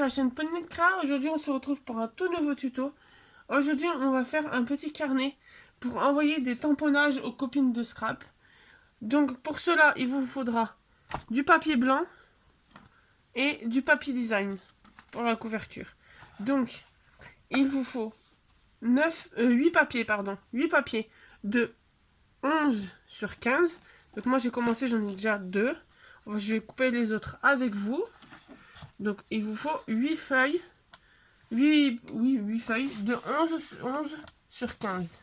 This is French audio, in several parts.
ma chaîne Poney Créa. Aujourd'hui on se retrouve pour un tout nouveau tuto. Aujourd'hui on va faire un petit carnet pour envoyer des tamponnages aux copines de scrap. Donc pour cela il vous faudra du papier blanc et du papier design pour la couverture. Donc il vous faut 8 papiers, 8 papiers de 11 sur 15. Donc moi j'ai commencé, j'en ai déjà 2. Je vais couper les autres avec vous. Donc il vous faut 8 feuilles. 8 feuilles de 11 sur 15.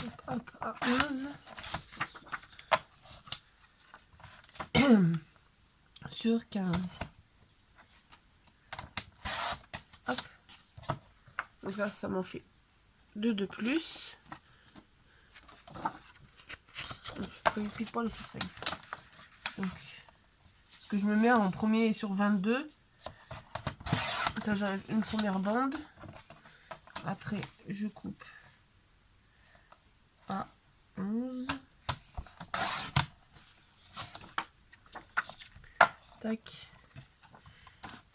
Donc hop, à 11 sur 15. Hop. Donc là ça m'en fait 2 de plus. Donc, je peux pile poil les 6 feuilles. Donc ce que je me mets en premier sur 22. Ça j'enlève une première bande. Après je coupe à 11. Tac.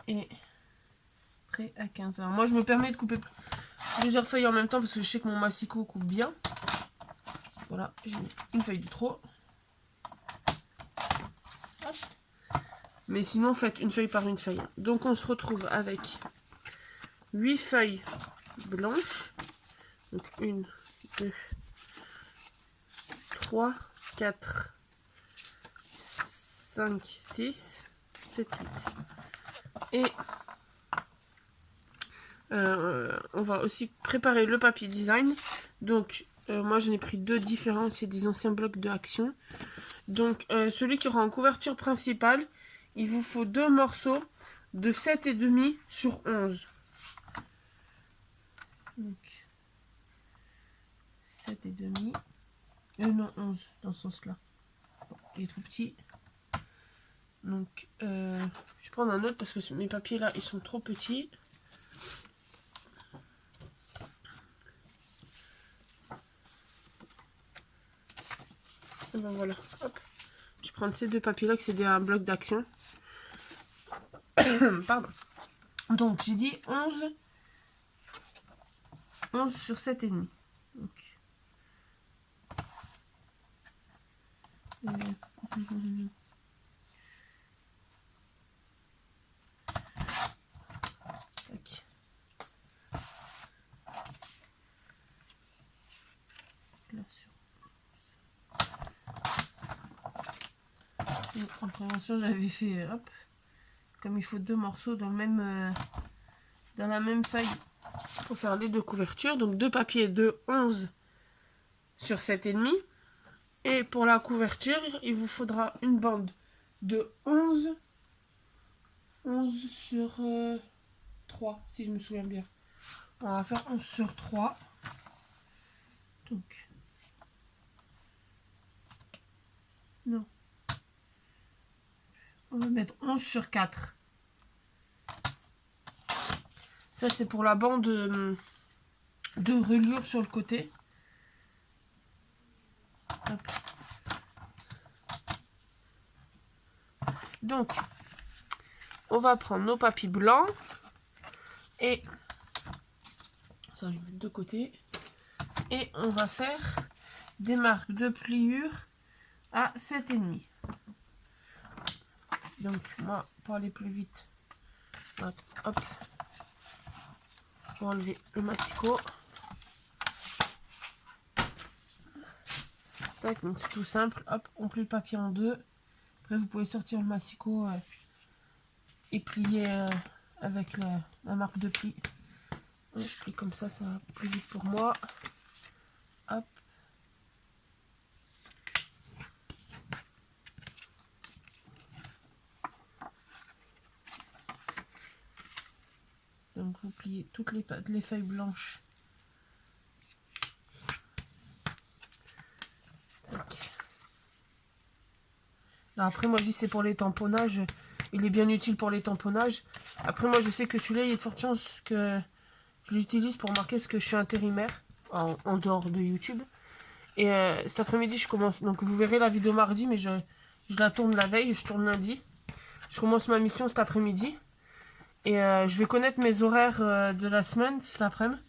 Et après à 15. Alors moi je me permets de couper plusieurs feuilles en même temps parce que je sais que mon massicot coupe bien. Voilà, j'ai mis une feuille de trop. Hop. Mais sinon faites une feuille par une feuille. Donc on se retrouve avec 8 feuilles blanches. Donc 1, 2, 3, 4, 5, 6, 7, 8. Et on va aussi préparer le papier design. Donc moi j'en ai pris 2 différents, c'est des anciens blocs de Action. Donc celui qui aura en couverture principale, il vous faut 2 morceaux de 7,5 sur 11. Donc 7,5. Non, 11 dans ce sens là. Bon, il est trop petit. Donc je vais prendre un autre parce que mes papiers là ils sont trop petits. Et ben voilà, hop. Je vais prendre ces 2 papiers là, que c'est un bloc d'Action. Pardon. Donc j'ai dit 11 sur 7,5. Donc tac. Là sur. Et en prévention j'avais fait hop, comme il faut 2 morceaux dans le même dans la même feuille pour faire les 2 couvertures. Donc 2 papiers de 11 sur 7,5. Et pour la couverture il vous faudra une bande de 11 sur 3 si je me souviens bien. On va faire 11 sur 3. Donc non, on va mettre 11 sur 4. Ça c'est pour la bande de reliure sur le côté. Hop. Donc on va prendre nos papiers blancs et ça je vais mettre de côté, et on va faire des marques de pliure à 7,5. Donc moi pour aller plus vite, hop, pour enlever le massicot. Tac, donc c'est tout simple, hop, on plie le papier en 2. Après vous pouvez sortir le massicot et plier avec la marque de pli. Je plie comme ça va plus vite pour moi. Hop. Donc vous pliez toutes les feuilles blanches. Tac. Alors après moi je dis c'est pour les tamponnages. Il est bien utile pour les tamponnages. Après moi je sais que celui-là il y a de fortes chances que Je l'utilise pour marquer ce que je suis intérimaire en dehors de YouTube. Et cet après-midi, je commence. Donc vous verrez la vidéo mardi, mais je la tourne la veille, je tourne lundi. Je commence ma mission cet après-midi. Et je vais connaître mes horaires de la semaine cet après-midi.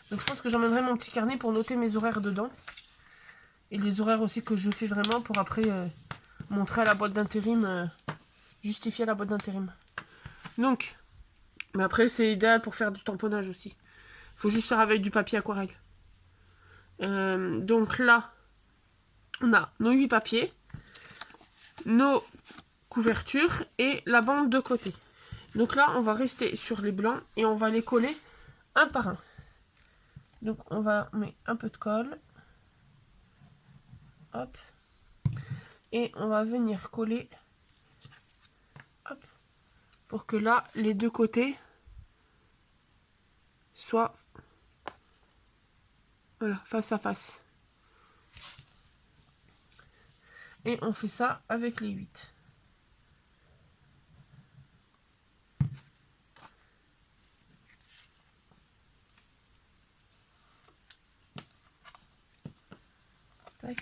Donc je pense que j'emmènerai mon petit carnet pour noter mes horaires dedans. Et les horaires aussi que je fais vraiment pour après montrer à la boîte d'intérim, justifier à la boîte d'intérim. Donc, mais après c'est idéal pour faire du tamponnage aussi. Faut juste faire avec du papier aquarelle. Donc là, on a nos 8 papiers, nos couvertures et la bande de côté. Donc là, on va rester sur les blancs et on va les coller un par un. Donc on va mettre un peu de colle. Hop. Et on va venir coller. Hop. Pour que là, les deux côtés soient voilà, face à face. Et on fait ça avec les 8. Tac.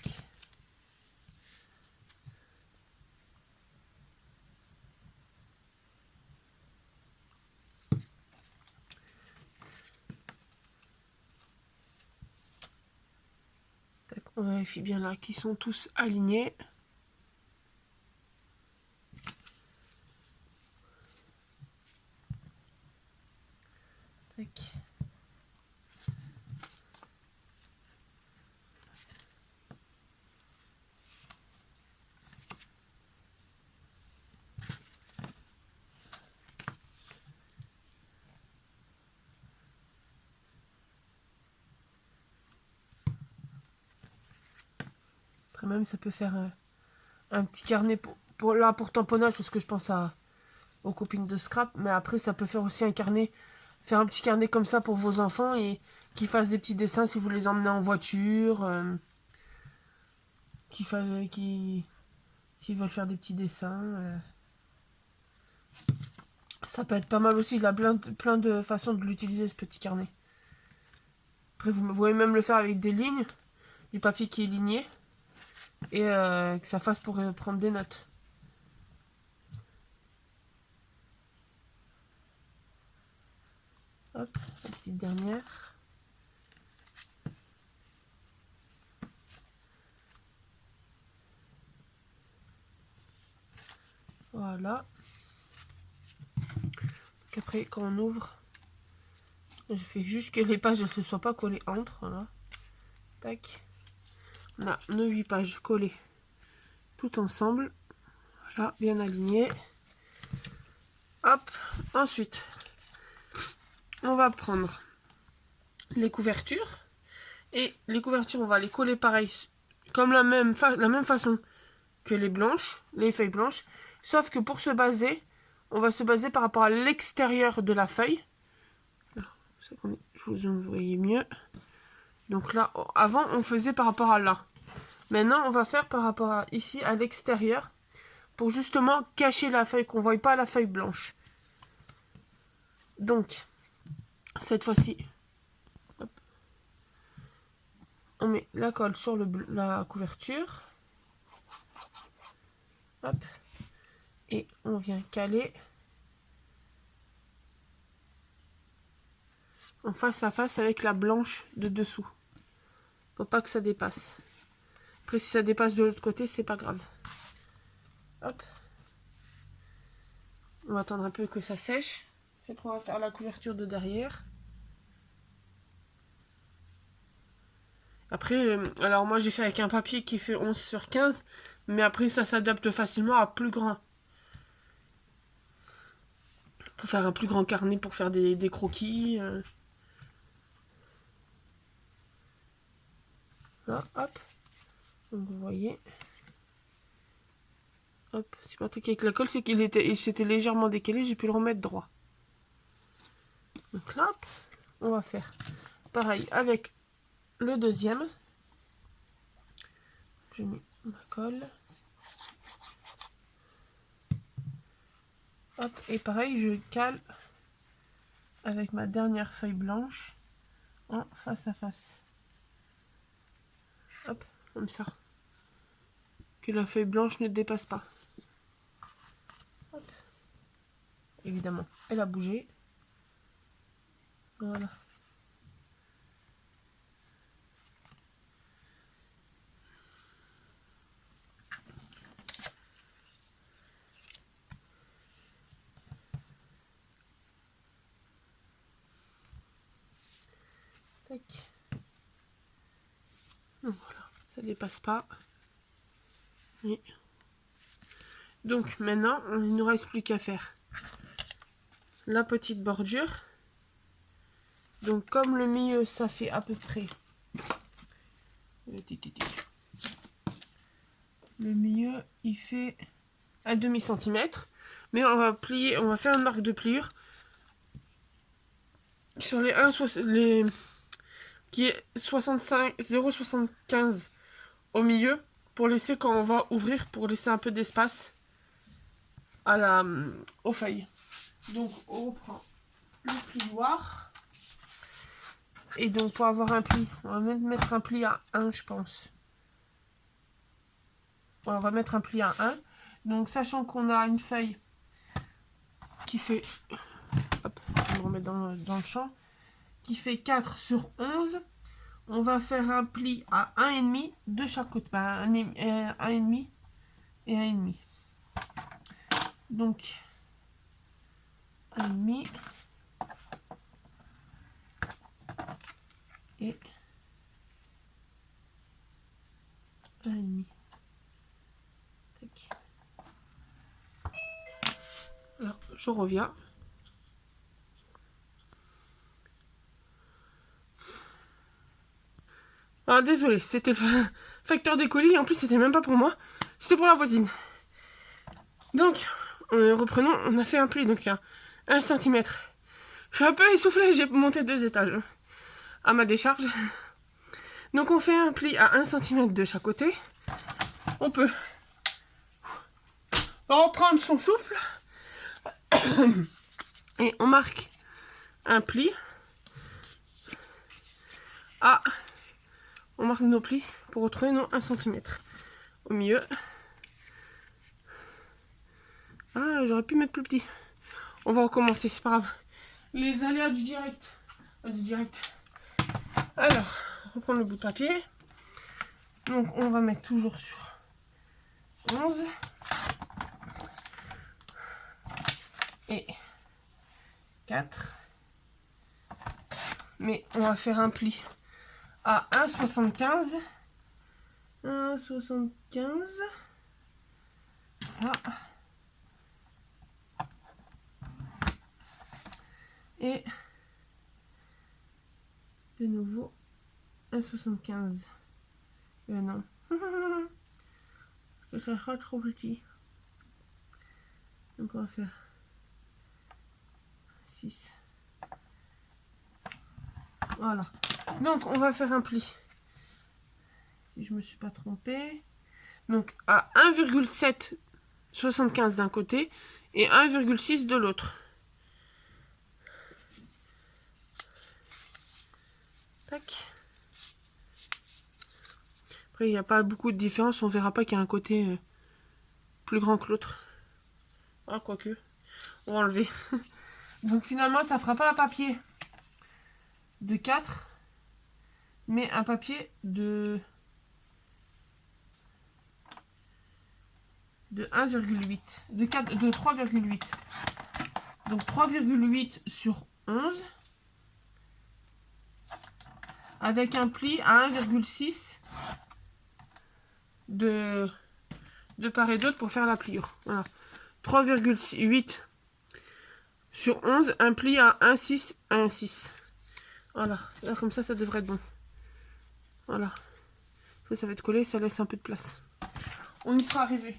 Tac. On vérifie bien là qu'ils sont tous alignés. Tac. Après même ça peut faire un petit carnet pour tamponnage parce que je pense aux copines de scrap. Mais après ça peut faire aussi un carnet, faire un petit carnet comme ça pour vos enfants et qu'ils fassent des petits dessins si vous les emmenez en voiture. S'ils veulent faire des petits dessins. Ça peut être pas mal aussi. Il a plein de façons de l'utiliser ce petit carnet. Après vous pouvez même le faire avec des lignes, du papier qui est ligné. Et que ça fasse pour prendre des notes. Hop, la petite dernière. Voilà. Donc après, quand on ouvre, je fais juste que les pages ne se soient pas collées entre. Voilà. Tac. On a nos 8 pages collées tout ensemble. Voilà, bien alignées. Hop. Ensuite, on va prendre les couvertures. Et les couvertures, on va les coller pareil, comme la même façon que les blanches, les feuilles blanches. Sauf que pour se baser, on va se baser par rapport à l'extérieur de la feuille. Je vous voyez mieux. Donc là, avant, on faisait par rapport à là. Maintenant, on va faire par rapport à ici, à l'extérieur, pour justement cacher la feuille, qu'on ne voie pas la feuille blanche. Donc, cette fois-ci, on met la colle sur la couverture. Hop. Et on vient caler en face à face avec la blanche de dessous. Faut pas que ça dépasse. Après, si ça dépasse de l'autre côté, c'est pas grave. Hop. On va attendre un peu que ça sèche. C'est qu'on va faire la couverture de derrière. Après, alors moi j'ai fait avec un papier qui fait 11 sur 15. Mais après, ça s'adapte facilement à plus grand. Pour faire un plus grand carnet, pour faire des croquis. Là, hop. Donc vous voyez. Hop, c'est pas tout avec la colle, c'est qu'il s'était légèrement décalé, j'ai pu le remettre droit. Donc là, hop, on va faire pareil avec le deuxième. Je mets ma colle. Hop, et pareil, je cale avec ma dernière feuille blanche en face à face. Hop, comme ça. Que la feuille blanche ne dépasse pas. Hop. Évidemment, elle a bougé. Voilà. Tac. Donc voilà, ça dépasse pas. Et donc maintenant, il ne nous reste plus qu'à faire la petite bordure. Donc comme le milieu, ça fait à peu près... Le milieu, il fait un demi-centimètre. Mais on va plier, on va faire une marque de pliure sur les 1, les qui est 65, 0,75 au milieu pour laisser quand on va ouvrir, pour laisser un peu d'espace à aux feuilles. Donc on reprend le plioir. Et donc pour avoir un pli, on va même mettre un pli à 1 je pense. On va mettre un pli à 1. Donc sachant qu'on a une feuille qui fait, hop, on va remettre dans le champ, qui fait 4 sur 11, on va faire un pli à 1,5 de chaque côté. 1,5 et 1,5. Donc 1,5 et 1,5. Alors, je reviens. Ah, désolé, c'était le facteur des colis. En plus, c'était même pas pour moi. C'était pour la voisine. Donc, reprenons. On a fait un pli, donc 1 cm. Je suis un peu essoufflée, j'ai monté 2 étages à ma décharge. Donc, on fait un pli à 1 cm de chaque côté. On peut reprendre son souffle. Et on marque un pli. On marque nos plis pour retrouver nos 1 cm. Au milieu. Ah, j'aurais pu mettre plus petit. On va recommencer, c'est pas grave. Les aléas du direct. Alors, on reprend le bout de papier. Donc, on va mettre toujours sur 11. Et 4. Mais on va faire un pli à 1,75. 1,75. Là. Et de nouveau 1,75. Non. Ça sera trop petit. Donc on va faire 6. Voilà. Donc on va faire un pli. Si je me suis pas trompée. Donc à 1,775 d'un côté et 1,6 de l'autre. Tac. Après il n'y a pas beaucoup de différence. On verra pas qu'il y a un côté plus grand que l'autre. Ah, quoique. On va enlever. Donc finalement ça fera pas un papier de 4, mais un papier de 1,8, de 3,8. Donc 3,8 sur 11 avec un pli à 1,6 de part et d'autre pour faire la pliure. Voilà. 3,8 sur 11, un pli à 1,6, 1,6. Voilà, là comme ça devrait être bon. Voilà. Ça va être collé, ça laisse un peu de place. On y sera arrivé.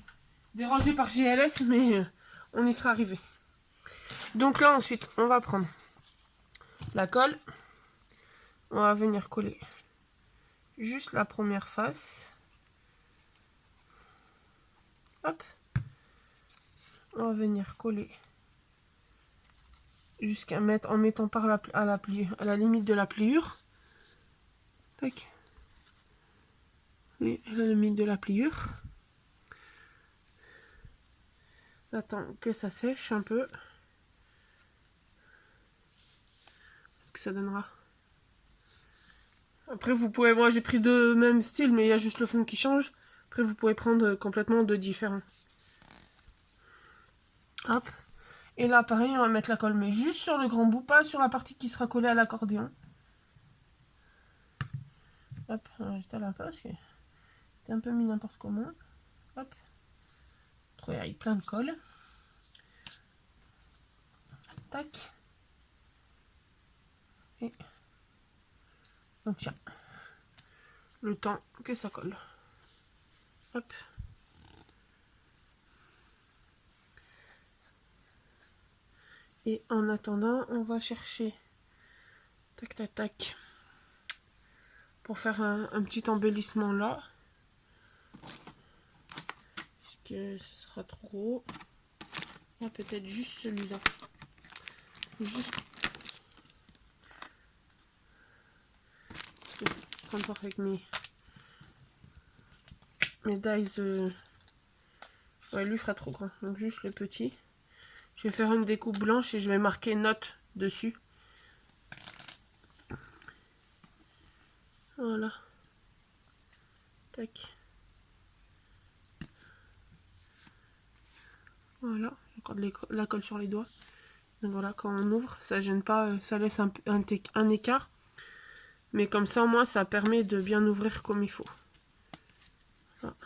Dérangé par GLS, mais on y sera arrivé. Donc là ensuite, on va prendre la colle. On va venir coller juste la première face. Hop. On va venir coller jusqu'à mettre en mettant par à la limite de la pliure. Tac. Oui, la limite de la pliure. J'attends que ça sèche un peu. Ce que ça donnera. Après, vous pouvez... Moi, j'ai pris deux mêmes styles, mais il y a juste le fond qui change. Après, vous pouvez prendre complètement deux différents. Hop. Et là, pareil, on va mettre la colle, mais juste sur le grand bout, pas sur la partie qui sera collée à l'accordéon. Hop, j'étais à la place, parce que c'était un peu mis n'importe comment. Hop. Trop avec plein de colle. Tac. Et on tient. Le temps que ça colle. Hop. Et en attendant, on va chercher, tac tac tac, pour faire un petit embellissement là. Parce que ce sera trop gros. Il y a peut-être juste celui-là. Juste. Parce que je prends avec mes dies. Ouais, lui fera trop grand. Donc juste le petit. Je vais faire une découpe blanche et je vais marquer note dessus. Voilà. Tac. Voilà. Encore de la colle sur les doigts. Donc voilà, quand on ouvre, ça gêne pas, ça laisse un écart. Mais comme ça, au moins, ça permet de bien ouvrir comme il faut. Voilà.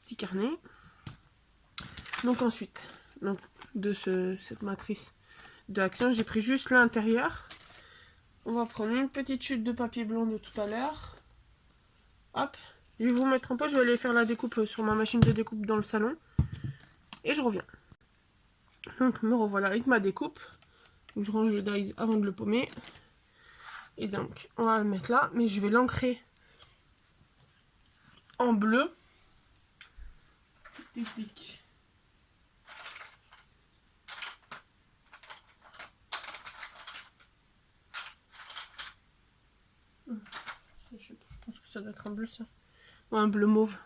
Petit carnet. Donc ensuite, donc, de cette matrice de action, j'ai pris juste l'intérieur. On va prendre une petite chute de papier blanc de tout à l'heure. Hop. Je vais vous mettre un peu, je vais aller faire la découpe sur ma machine de découpe dans le salon. Et je reviens. Donc me revoilà avec ma découpe. Donc, je range le dies avant de le paumer. Et donc, on va le mettre là. Mais je vais l'ancrer en bleu. Tic tic. Je pense que ça doit être un bleu ça. Ou un bleu mauve.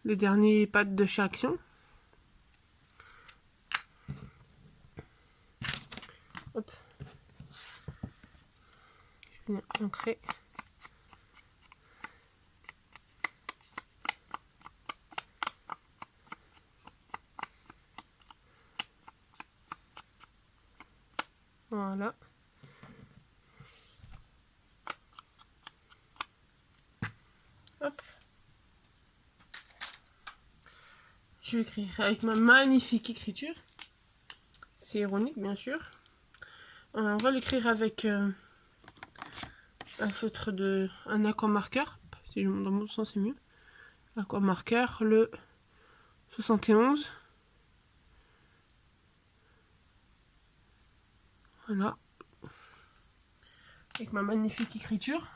Les derniers pattes de chez Action. Hop. Je viens ancrer. Voilà. Hop. Je vais écrire avec ma magnifique écriture. C'est ironique, bien sûr. On va l'écrire avec un feutre un aquamarqueur. Si je monte dans mon sens, c'est mieux. Aquamarqueur, le 71. Voilà. Avec ma magnifique écriture.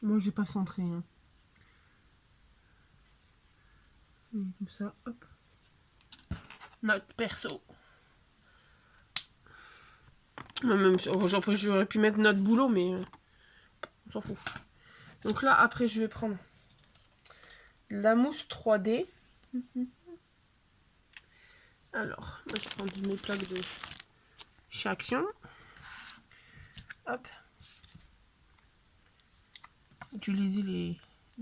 Moi, j'ai pas centré. Hein. Comme ça, hop. Note perso. Même, j'aurais pu mettre note boulot, mais on s'en fout. Donc là, après, je vais prendre la mousse 3D. Alors, moi, je prends mes plaques de chez Action. Hop. Utilisez les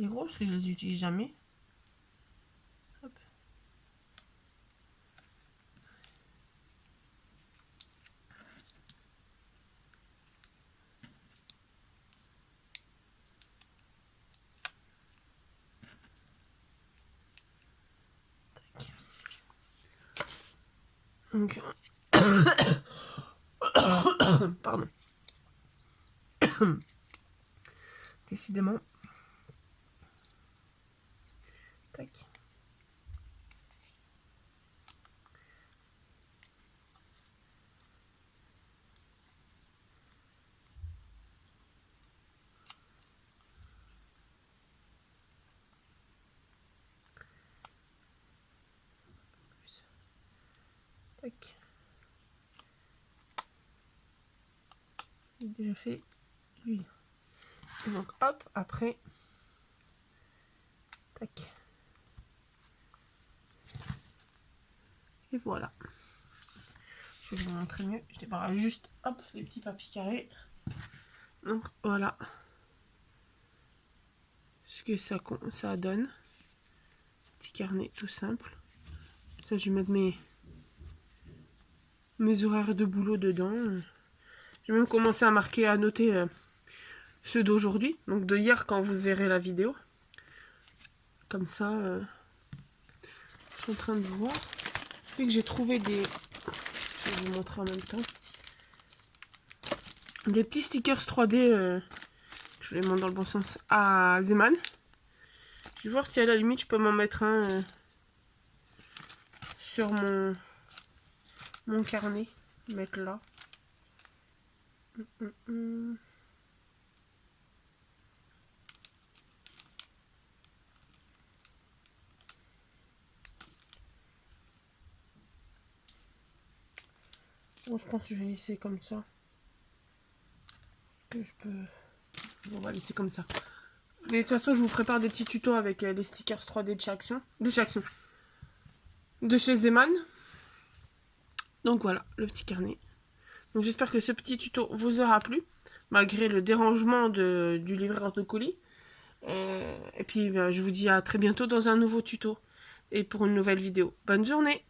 gros, parce que je les utilise jamais. Hop. Donc, pardon. Décidément. Tac. Tac. J'ai déjà fait lui. Et donc hop, après. Tac. Et voilà. Je vais vous montrer mieux. Je débarrasse juste hop les petits papiers carrés. Donc voilà ce que ça donne. Petit carnet tout simple. Ça, je vais mettre mes horaires de boulot dedans. J'ai même commencé à marquer, à noter ceux d'aujourd'hui. Donc de hier quand vous verrez la vidéo. Comme ça, je suis en train de voir. Puis que j'ai trouvé des... Je vais vous montrer en même temps. Des petits stickers 3D. Je les montre dans le bon sens. À Zeman. Je vais voir si à la limite je peux m'en mettre un sur mon carnet. Mettre là. Bon, je pense que je vais laisser comme ça. Que je peux... Bon, on va laisser comme ça. Mais de toute façon, je vous prépare des petits tutos avec les stickers 3D de chaque action. De chez Zeman. Donc voilà, le petit carnet. Donc j'espère que ce petit tuto vous aura plu. Malgré le dérangement du livreur de colis. Et puis je vous dis à très bientôt dans un nouveau tuto. Et pour une nouvelle vidéo. Bonne journée!